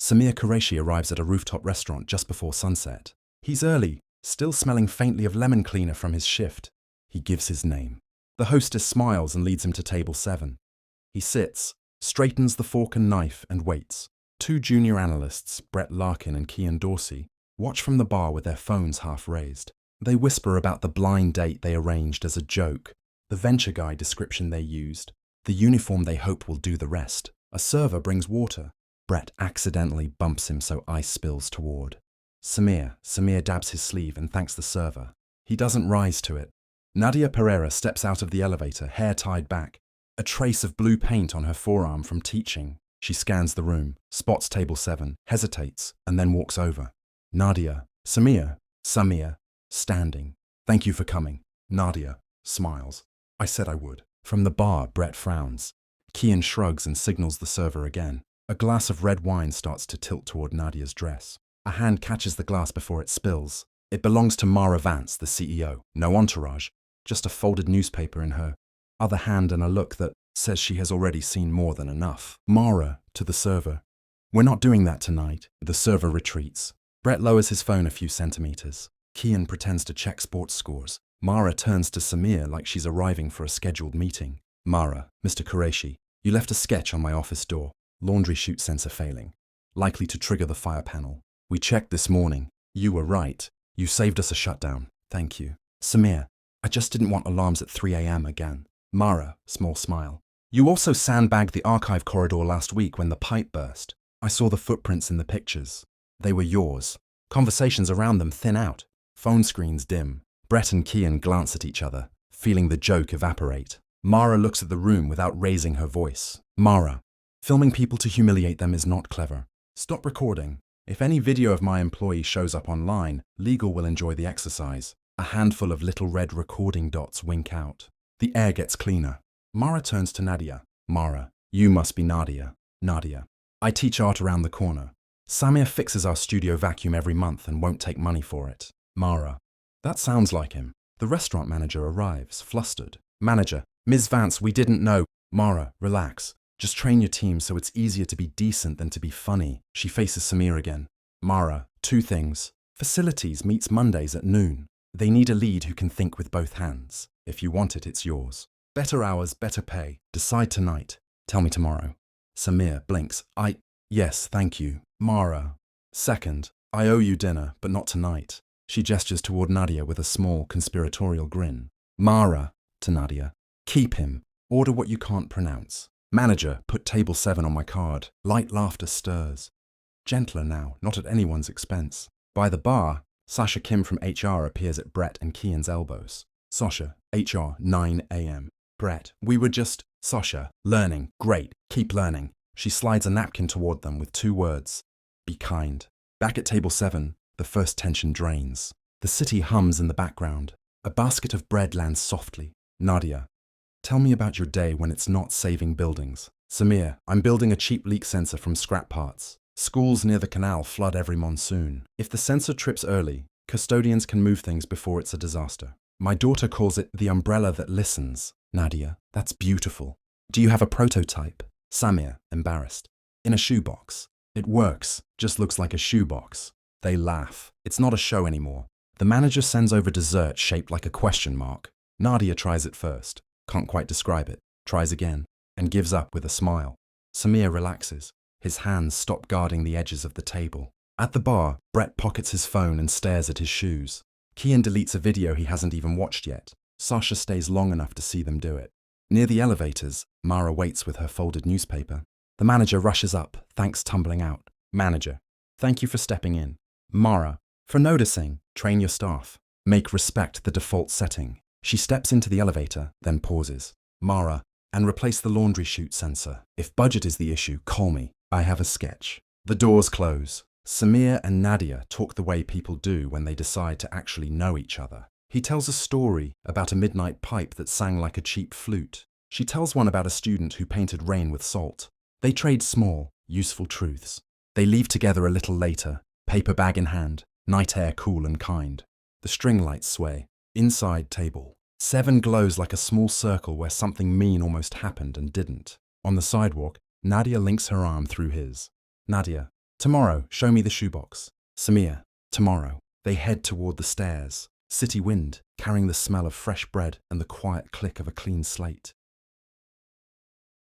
Samir Qureshi arrives at a rooftop restaurant just before sunset. He's early, still smelling faintly of lemon cleaner from his shift. He gives his name. The hostess smiles and leads him to table 7. He sits, straightens the fork and knife, and waits. 2 junior analysts, Brett Larkin and Kian Dorsey, watch from the bar with their phones half raised. They whisper about the blind date they arranged as a joke, the venture guy description they used, the uniform they hope will do the rest. A server brings water. Brett accidentally bumps him so ice spills toward. Samir dabs his sleeve and thanks the server. He doesn't rise to it. Nadia Pereira steps out of the elevator, hair tied back, a trace of blue paint on her forearm from teaching. She scans the room, spots table 7, hesitates, and then walks over. Nadia, Samir, standing. Thank you for coming. Nadia smiles. I said I would. From the bar, Brett frowns. Kian shrugs and signals the server again. A glass of red wine starts to tilt toward Nadia's dress. A hand catches the glass before it spills. It belongs to Mara Vance, the CEO. No entourage, just a folded newspaper in her other hand and a look that says she has already seen more than enough. Mara, to the server. We're not doing that tonight. The server retreats. Brett lowers his phone a few centimeters. Kian pretends to check sports scores. Mara turns to Samir like she's arriving for a scheduled meeting. Mara, Mr. Qureshi, you left a sketch on my office door. Laundry chute sensor failing. Likely to trigger the fire panel. We checked this morning. You were right. You saved us a shutdown. Thank you. Samir, I just didn't want alarms at 3 a.m. again. Mara, small smile. You also sandbagged the archive corridor last week when the pipe burst. I saw the footprints in the pictures. They were yours. Conversations around them thin out. Phone screens dim. Brett and Kian glance at each other, feeling the joke evaporate. Mara looks at the room without raising her voice. Mara, filming people to humiliate them is not clever. Stop recording. If any video of my employee shows up online, legal will enjoy the exercise. A handful of little red recording dots wink out. The air gets cleaner. Mara turns to Nadia. Mara, you must be Nadia. Nadia, I teach art around the corner. Samir fixes our studio vacuum every month and won't take money for it. Mara, that sounds like him. The restaurant manager arrives, flustered. Manager, Ms. Vance, we didn't know. Mara, relax. Just train your team so it's easier to be decent than to be funny. She faces Samir again. Mara, 2 things. Facilities meets Mondays at noon. They need a lead who can think with both hands. If you want it, it's yours. Better hours, better pay. Decide tonight. Tell me tomorrow. Samir blinks. Yes, thank you. Mara. Second, I owe you dinner, but not tonight. She gestures toward Nadia with a small, conspiratorial grin. Mara, to Nadia. Keep him. Order what you can't pronounce. Manager, put table 7 on my card. Light laughter stirs. Gentler now, not at anyone's expense. By the bar, Sasha Kim from HR appears at Brett and Kian's elbows. Sasha, HR, 9 a.m. Brett, we were just... Sasha, learning. Great. Keep learning. She slides a napkin toward them with 2 words. Be kind. Back at table 7, the first tension drains. The city hums in the background. A basket of bread lands softly. Nadia, tell me about your day when it's not saving buildings. Samir, I'm building a cheap leak sensor from scrap parts. Schools near the canal flood every monsoon. If the sensor trips early, custodians can move things before it's a disaster. My daughter calls it the umbrella that listens. Nadia, that's beautiful. Do you have a prototype? Samir, embarrassed. In a shoebox. It works, just looks like a shoebox. They laugh. It's not a show anymore. The manager sends over dessert shaped like a question mark. Nadia tries it first. Can't quite describe it. Tries again. And gives up with a smile. Samir relaxes. His hands stop guarding the edges of the table. At the bar, Brett pockets his phone and stares at his shoes. Kian deletes a video he hasn't even watched yet. Sasha stays long enough to see them do it. Near the elevators, Mara waits with her folded newspaper. The manager rushes up, thanks tumbling out. Manager, thank you for stepping in. Mara, for noticing. Train your staff. Make respect the default setting. She steps into the elevator, then pauses. Mara, and replace the laundry chute sensor. If budget is the issue, call me. I have a sketch. The doors close. Samir and Nadia talk the way people do when they decide to actually know each other. He tells a story about a midnight pipe that sang like a cheap flute. She tells one about a student who painted rain with salt. They trade small, useful truths. They leave together a little later, paper bag in hand, night air cool and kind. The string lights sway. Inside table. 7 glows like a small circle where something mean almost happened and didn't. On the sidewalk, Nadia links her arm through his. Nadia, Tomorrow, show me the shoebox. Samir, tomorrow. They head toward the stairs. City wind, carrying the smell of fresh bread and the quiet click of a clean slate.